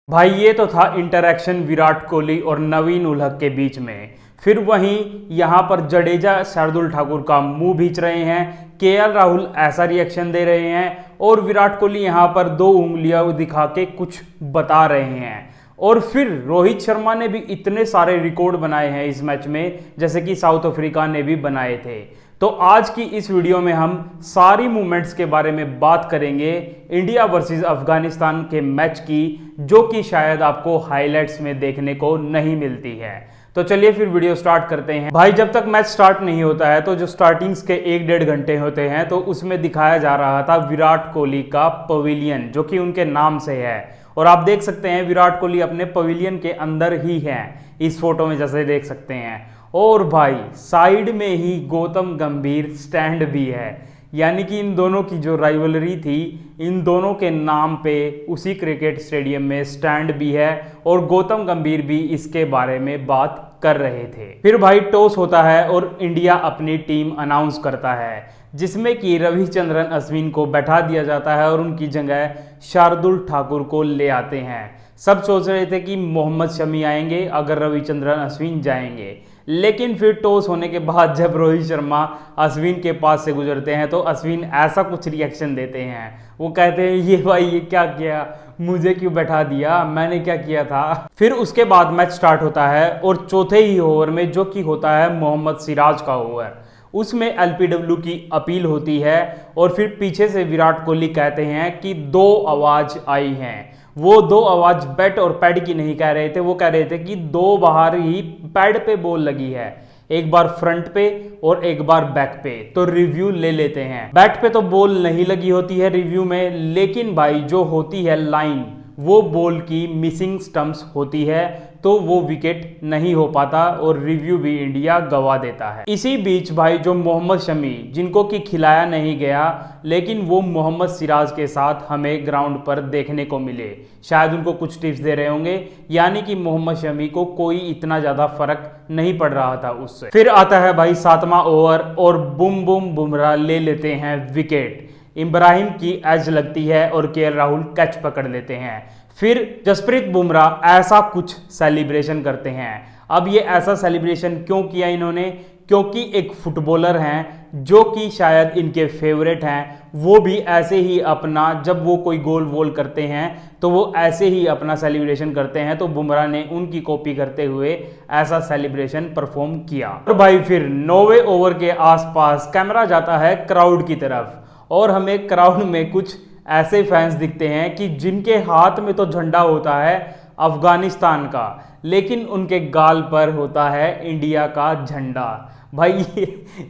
भाई ये तो था इंटरैक्शन विराट कोहली और नवीन उलहक के बीच में। फिर वहीं यहाँ पर जडेजा शार्दुल ठाकुर का मुंह भींच रहे हैं, केएल राहुल ऐसा रिएक्शन दे रहे हैं और विराट कोहली यहाँ पर दो उंगलियां दिखा के कुछ बता रहे हैं। और फिर रोहित शर्मा ने भी इतने सारे रिकॉर्ड बनाए हैं इस मैच में, जैसे कि साउथ अफ्रीका ने भी बनाए थे। तो आज की इस वीडियो में हम सारी मूवमेंट्स के बारे में बात करेंगे इंडिया वर्सेस अफगानिस्तान के मैच की, जो कि शायद आपको हाइलाइट्स में देखने को नहीं मिलती है। तो चलिए फिर वीडियो स्टार्ट करते हैं। भाई जब तक मैच स्टार्ट नहीं होता है तो जो स्टार्टिंग्स के 1-1.5 घंटे होते हैं तो उसमें दिखाया जा रहा था विराट कोहली का पवेलियन, जो कि उनके नाम से है। और आप देख सकते हैं विराट कोहली अपने पवेलियन के अंदर ही हैं, इस फोटो में जैसे देख सकते हैं। और भाई साइड में ही गौतम गंभीर स्टैंड भी है, यानी कि इन दोनों की जो राइवलरी थी, इन दोनों के नाम पे उसी क्रिकेट स्टेडियम में स्टैंड भी है और गौतम गंभीर भी इसके बारे में बात कर रहे थे। फिर भाई टॉस होता है और इंडिया अपनी टीम अनाउंस करता है, जिसमें कि रविचंद्रन अश्विन को बैठा दिया जाता है और उनकी जगह शार्दुल ठाकुर को ले आते हैं। सब सोच रहे थे कि मोहम्मद शमी आएंगे अगर रविचंद्रन अश्विन जाएंगे, लेकिन फिर टॉस होने के बाद जब रोहित शर्मा अश्विन के पास से गुजरते हैं तो अश्विन ऐसा कुछ रिएक्शन देते हैं। वो कहते हैं ये भाई ये क्या किया, मुझे क्यों बैठा दिया, मैंने क्या किया था। फिर उसके बाद मैच स्टार्ट होता है और चौथे ही ओवर में, जो कि होता है मोहम्मद सिराज का ओवर, उसमें एलपीडब्ल्यू की अपील होती है और फिर पीछे से विराट कोहली कहते हैं कि 2 आवाज आई हैं। वो 2 आवाज बैट और पैड की नहीं कह रहे थे, वो कह रहे थे कि 2 बाहर ही पैड पे बॉल लगी है, एक बार फ्रंट पे और एक बार बैक पे। तो रिव्यू ले लेते हैं। बैट पे तो बॉल नहीं लगी होती है रिव्यू में, लेकिन भाई जो होती है लाइन, वो बॉल की मिसिंग स्टंप्स होती है, तो वो विकेट नहीं हो पाता और रिव्यू भी इंडिया गवा देता है। इसी बीच भाई जो मोहम्मद शमी, जिनको कि खिलाया नहीं गया, लेकिन वो मोहम्मद सिराज के साथ हमें ग्राउंड पर देखने को मिले, शायद उनको कुछ टिप्स दे रहे होंगे, यानी कि मोहम्मद शमी को कोई इतना ज्यादा फर्क नहीं पड़ रहा था उससे। फिर आता है भाई 7वां ओवर और बुम बुम बुमराह ले लेते हैं विकेट। इब्राहिम की एज लगती है और केएल राहुल कैच पकड़ लेते हैं। फिर जसप्रीत बुमराह ऐसा कुछ सेलिब्रेशन करते हैं। अब ये ऐसा सेलिब्रेशन क्यों किया इन्होंने? क्योंकि एक फुटबॉलर हैं जो कि शायद इनके फेवरेट हैं, वो भी ऐसे ही अपना, जब वो कोई गोल वोल करते हैं तो वो ऐसे ही अपना सेलिब्रेशन करते हैं। तो बुमराह ने उनकी कॉपी करते हुए ऐसा सेलिब्रेशन परफॉर्म किया। और भाई फिर 9वें ओवर के आसपास कैमरा जाता है क्राउड की तरफ और हमें क्राउड में कुछ ऐसे फैंस दिखते हैं कि जिनके हाथ में तो झंडा होता है अफगानिस्तान का, लेकिन उनके गाल पर होता है इंडिया का झंडा। भाई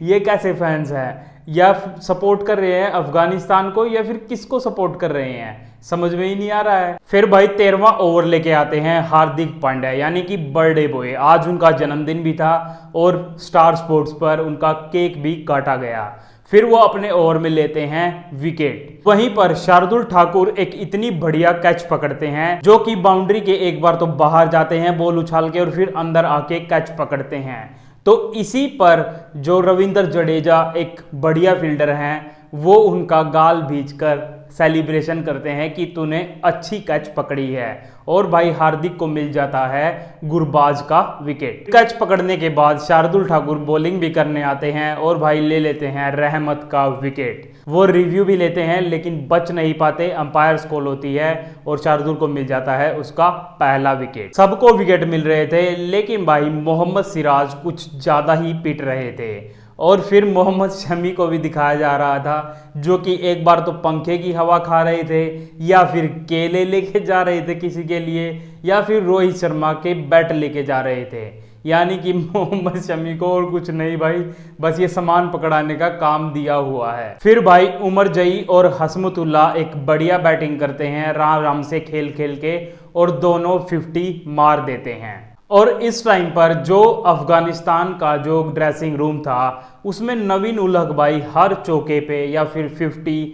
ये कैसे फैंस हैं? या सपोर्ट कर रहे हैं अफगानिस्तान को या फिर किसको सपोर्ट कर रहे हैं, समझ में ही नहीं आ रहा है। फिर भाई 13वां ओवर लेके आते हैं हार्दिक पांड्या, यानी कि बर्थडे बॉय। आज उनका जन्मदिन भी था और स्टार स्पोर्ट्स पर उनका केक भी काटा गया। फिर वो अपने ओवर में लेते हैं विकेट। वहीं पर शार्दुल ठाकुर एक इतनी बढ़िया कैच पकड़ते हैं, जो कि बाउंड्री के एक बार तो बाहर जाते हैं बॉल उछाल के और फिर अंदर आके कैच पकड़ते हैं। तो इसी पर जो रविंद्र जडेजा एक बढ़िया फील्डर हैं, वो उनका गाल भींचकर सेलिब्रेशन करते हैं कि तूने अच्छी कैच पकड़ी है। और भाई हार्दिक को मिल जाता है गुरबाज का विकेट। कैच पकड़ने के बाद शार्दुल ठाकुर बॉलिंग भी करने आते हैं और भाई ले लेते हैं रहमत का विकेट। वो रिव्यू भी लेते हैं लेकिन बच नहीं पाते, अंपायर्स कॉल होती है और शार्दुल को मिल जाता है उसका पहला विकेट। सबको विकेट मिल रहे थे, लेकिन भाई मोहम्मद सिराज कुछ ज्यादा ही पिट रहे थे। और फिर मोहम्मद शमी को भी दिखाया जा रहा था, जो कि एक बार तो पंखे की हवा खा रहे थे, या फिर केले लेके जा रहे थे किसी के लिए, या फिर रोहित शर्मा के बैट लेके जा रहे थे। यानी कि मोहम्मद शमी को और कुछ नहीं भाई, बस ये सामान पकड़ाने का काम दिया हुआ है। फिर भाई उमर जई और हसमुतुल्लाह एक बढ़िया बैटिंग करते हैं, राम राम से खेल खेल के, और दोनों 50 मार देते हैं। और इस टाइम पर जो अफगानिस्तान का जो ड्रेसिंग रूम था, उसमें नवीन उलहक भाई हर चौके पे या फिर 50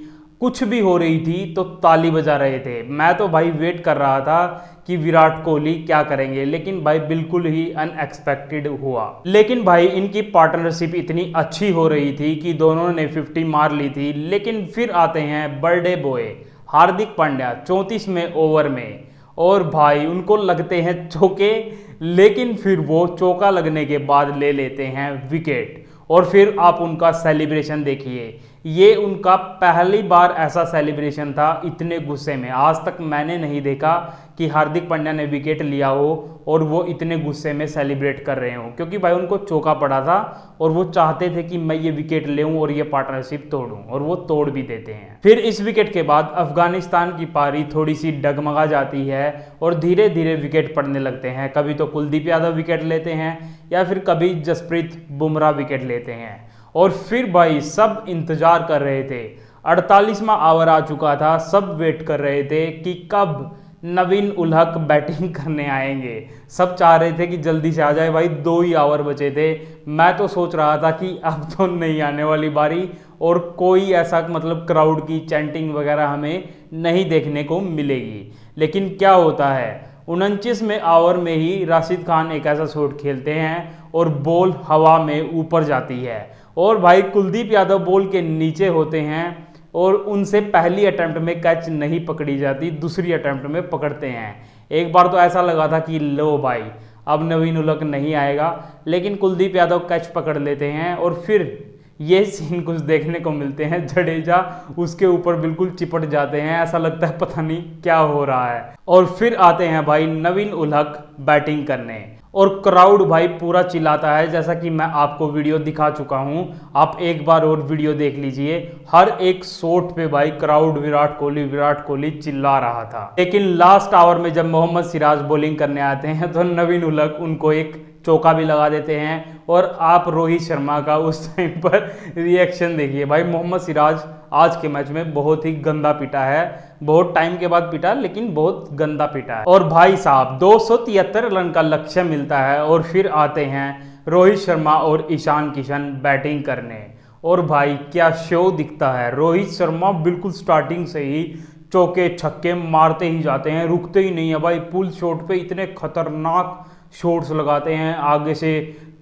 कुछ भी हो रही थी तो ताली बजा रहे थे। मैं तो भाई वेट कर रहा था कि विराट कोहली क्या करेंगे, लेकिन भाई बिल्कुल ही अनएक्सपेक्टेड हुआ। लेकिन भाई इनकी पार्टनरशिप इतनी अच्छी हो रही थी कि दोनों ने 50 मार ली थी। लेकिन फिर आते हैं birthday boy Hardik Pandya 34वें over में और भाई उनको लगते हैं चौके, लेकिन फिर वो चौका लगने के बाद ले लेते हैं विकेट। और फिर आप उनका सेलिब्रेशन देखिए, ये उनका पहली बार ऐसा सेलिब्रेशन था इतने गुस्से में। आज तक मैंने नहीं देखा कि हार्दिक पांड्या ने विकेट लिया हो और वो इतने गुस्से में सेलिब्रेट कर रहे हो, क्योंकि भाई उनको चौका पड़ा था और वो चाहते थे कि मैं ये विकेट ले और ये पार्टनरशिप तोड़ूं, और वो तोड़ भी देते हैं। फिर इस विकेट के बाद अफगानिस्तान की पारी थोड़ी सी डगमगा जाती है और धीरे धीरे विकेट पड़ने लगते हैं। कभी तो कुलदीप यादव विकेट लेते हैं या फिर कभी जसप्रीत बुमराह विकेट लेते हैं। और फिर भाई सब इंतजार कर रहे थे, 48वां ओवर आ चुका था, सब वेट कर रहे थे कि कब नवीन उलहक बैटिंग करने आएंगे। सब चाह रहे थे कि जल्दी से आ जाए भाई, 2 ही ओवर बचे थे। मैं तो सोच रहा था कि अब तो नहीं आने वाली बारी और कोई ऐसा मतलब क्राउड की चैंटिंग वगैरह हमें नहीं देखने को मिलेगी। लेकिन क्या होता है, 29वें ओवर में ही राशिद खान एक ऐसा शॉट खेलते हैं और बॉल हवा में ऊपर जाती है और भाई कुलदीप यादव बॉल के नीचे होते हैं और उनसे पहली अटेम्प्ट में कैच नहीं पकड़ी जाती, दूसरी अटेम्प्ट में पकड़ते हैं। एक बार तो ऐसा लगा था कि लो भाई अब नवीन उलहक नहीं आएगा, लेकिन कुलदीप यादव कैच पकड़ लेते हैं और फिर ये सीन कुछ देखने को मिलते हैं, जडेजा उसके ऊपर बिल्कुल चिपट जाते हैं, ऐसा लगता है पता नहीं क्या हो रहा है। और फिर आते हैं भाई नवीन उलहक बैटिंग करने और क्राउड भाई पूरा चिल्लाता है, जैसा कि मैं आपको वीडियो दिखा चुका हूं, आप एक बार और वीडियो देख लीजिए। हर एक शॉट पे भाई क्राउड विराट कोहली चिल्ला रहा था। लेकिन लास्ट ओवर में जब मोहम्मद सिराज बॉलिंग करने आते हैं तो नवीन उलहक उनको एक चौका भी लगा देते हैं। और आप रोहित शर्मा का उस टाइम पर रिएक्शन देखिए भाई, मोहम्मद सिराज आज के मैच में बहुत ही गंदा पिटा है, बहुत टाइम के बाद पिटा लेकिन बहुत गंदा पिटा है। और भाई साहब 273 रन का लक्ष्य मिलता है और फिर आते हैं रोहित शर्मा और ईशान किशन बैटिंग करने। और भाई क्या शो दिखता है, रोहित शर्मा बिल्कुल स्टार्टिंग से ही चौके छक्के मारते ही जाते हैं, रुकते ही नहीं है भाई। पुल शॉट पे इतने खतरनाक शॉट्स लगाते हैं, आगे से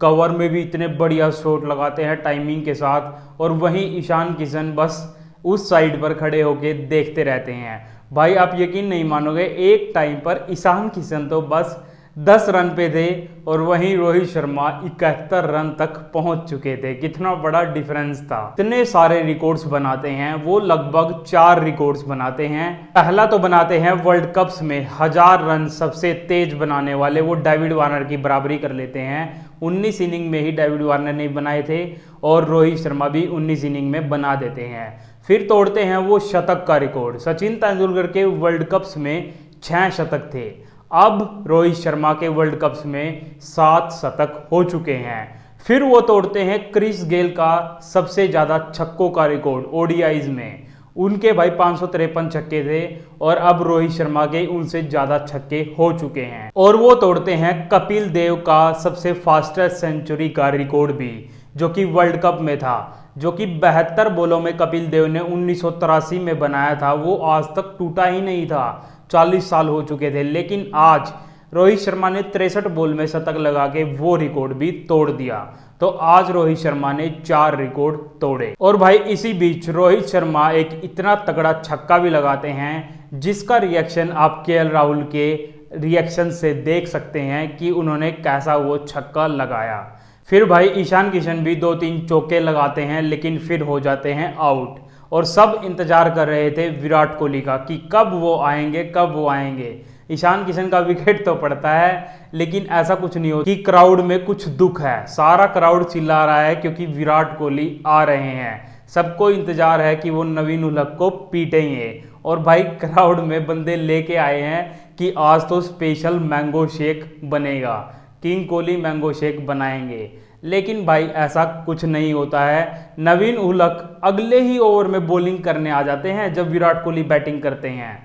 कवर में भी इतने बढ़िया शॉट लगाते हैं टाइमिंग के साथ। और वहीं ईशान किशन बस उस साइड पर खड़े होके देखते रहते हैं। भाई आप यकीन नहीं मानोगे, एक टाइम पर ईशान किशन तो बस 10 रन पे थे और वहीं रोहित शर्मा 71 रन तक पहुंच चुके थे। कितना बड़ा डिफरेंस था। इतने सारे रिकॉर्ड्स बनाते हैं वो, लगभग 4 रिकॉर्ड्स बनाते हैं। पहला तो बनाते हैं वर्ल्ड कप्स में 1000 रन सबसे तेज बनाने वाले, वो डेविड वार्नर की बराबरी कर लेते हैं। 19 इनिंग में ही डेविड वार्नर ने बनाए थे और रोहित शर्मा भी 19 इनिंग में बना देते हैं। फिर तोड़ते हैं वो शतक का रिकॉर्ड। सचिन तेंदुलकर के वर्ल्ड कप्स में 6 शतक थे, अब रोहित शर्मा के वर्ल्ड कप्स में 7 शतक हो चुके हैं। फिर वो तोड़ते हैं क्रिस गेल का सबसे ज़्यादा छक्कों का रिकॉर्ड ओडीआईज में, उनके भाई 553 छक्के थे और अब रोहित शर्मा के उनसे ज़्यादा छक्के हो चुके हैं। और वो तोड़ते हैं कपिल देव का सबसे फास्टेस्ट सेंचुरी का रिकॉर्ड भी, जो कि वर्ल्ड कप में था, जो कि 72 बॉलों में कपिल देव ने 1983 में बनाया था। वो आज तक टूटा ही नहीं था, 40 साल हो चुके थे। लेकिन आज रोहित शर्मा ने 63 बॉल में शतक लगा के वो रिकॉर्ड भी तोड़ दिया। तो आज रोहित शर्मा ने 4 रिकॉर्ड तोड़े। और भाई इसी बीच रोहित शर्मा एक इतना तगड़ा छक्का भी लगाते हैं, जिसका रिएक्शन आप केएल राहुल के रिएक्शन से देख सकते हैं कि उन्होंने कैसा वो छक्का लगाया। फिर भाई ईशान किशन भी 2-3 चौके लगाते हैं, लेकिन फिर हो जाते हैं आउट। और सब इंतजार कर रहे थे विराट कोहली का कि कब वो आएंगे, कब वो आएंगे। ईशान किशन का विकेट तो पड़ता है, लेकिन ऐसा कुछ नहीं हो कि क्राउड में कुछ दुख है। सारा क्राउड चिल्ला रहा है क्योंकि विराट कोहली आ रहे हैं। सबको इंतजार है कि वो नवीन उलहक को पीटेंगे। और भाई क्राउड में बंदे लेके आए हैं कि आज तो स्पेशल मैंगो शेक बनेगा, किंग कोहली मैंगो शेक बनाएंगे। लेकिन भाई ऐसा कुछ नहीं होता है। नवीन उलहक अगले ही ओवर में बॉलिंग करने आ जाते हैं जब विराट कोहली बैटिंग करते हैं।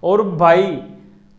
और भाई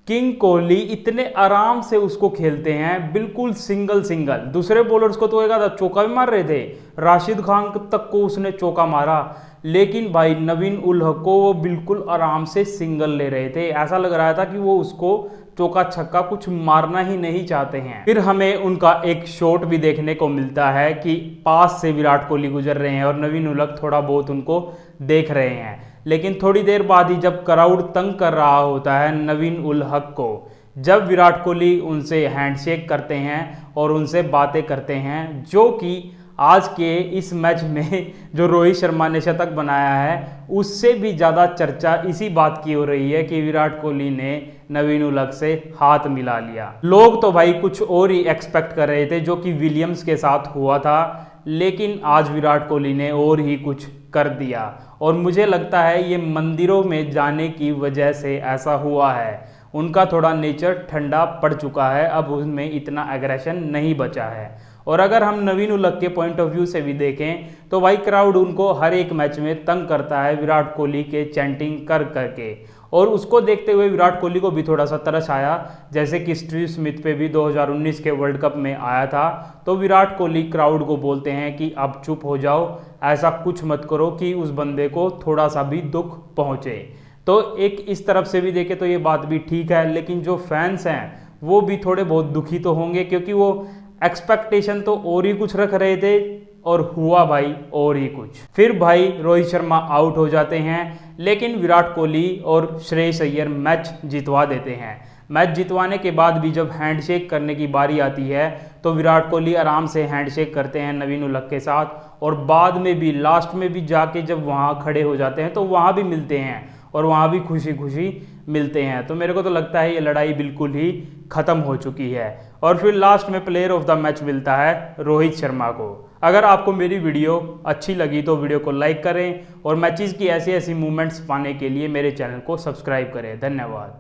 किंग कोहली इतने आराम से उसको खेलते हैं, बिल्कुल सिंगल। दूसरे बॉलर्स को तो एक आधा चौका भी मार रहे थे, राशिद खान तक को उसने चौका मारा, लेकिन भाई नवीन उलहक को वो बिल्कुल आराम से सिंगल ले रहे थे। ऐसा लग रहा था कि वो उसको चौका छक्का कुछ मारना ही नहीं चाहते हैं। फिर हमें उनका एक शॉट भी देखने को मिलता है कि पास से विराट कोहली गुजर रहे हैं और नवीन उलहक थोड़ा बहुत उनको देख रहे हैं। लेकिन थोड़ी देर बाद ही जब क्राउड तंग कर रहा होता है नवीन उल हक को, जब विराट कोहली उनसे हैंडशेक करते हैं और उनसे बातें करते हैं, जो कि आज के इस मैच में जो रोहित शर्मा ने शतक बनाया है उससे भी ज़्यादा चर्चा इसी बात की हो रही है कि विराट कोहली ने नवीन उल हक से हाथ मिला लिया। लोग तो भाई कुछ और ही एक्सपेक्ट कर रहे थे जो कि विलियम्स के साथ हुआ था, लेकिन आज विराट कोहली ने और ही कुछ कर दिया और मुझे लगता है ये मंदिरों में जाने की वजह से ऐसा हुआ है। उनका थोड़ा नेचर ठंडा पड़ चुका है, अब उसमें इतना एग्रेशन नहीं बचा है। और अगर हम नवीन उल हक के पॉइंट ऑफ व्यू से भी देखें तो भाई क्राउड उनको हर एक मैच में तंग करता है विराट कोहली के चैंटिंग कर करके, और उसको देखते हुए विराट कोहली को भी थोड़ा सा तरस आया, जैसे कि स्टीव स्मिथ पे भी 2019 के वर्ल्ड कप में आया था। तो विराट कोहली क्राउड को बोलते हैं कि अब चुप हो जाओ, ऐसा कुछ मत करो कि उस बंदे को थोड़ा सा भी दुख पहुँचे। तो एक इस तरफ से भी देखें तो ये बात भी ठीक है, लेकिन जो फैंस हैं वो भी थोड़े बहुत दुखी तो होंगे, क्योंकि वो एक्सपेक्टेशन तो और ही कुछ रख रहे थे और हुआ भाई और ही कुछ। फिर भाई रोहित शर्मा आउट हो जाते हैं, लेकिन विराट कोहली और श्रेयस अय्यर मैच जितवा देते हैं। मैच जितवाने के बाद भी जब हैंडशेक करने की बारी आती है तो विराट कोहली आराम से हैंडशेक करते हैं नवीन उल हक के साथ, और बाद में भी लास्ट में भी जाके जब वहाँ खड़े हो जाते हैं तो वहाँ भी मिलते हैं और वहाँ भी खुशी खुशी मिलते हैं। तो मेरे को तो लगता है ये लड़ाई बिल्कुल ही ख़त्म हो चुकी है। और फिर लास्ट में प्लेयर ऑफ द मैच मिलता है रोहित शर्मा को। अगर आपको मेरी वीडियो अच्छी लगी तो वीडियो को लाइक करें और मैचेस की ऐसी ऐसी मूवमेंट्स पाने के लिए मेरे चैनल को सब्सक्राइब करें। धन्यवाद।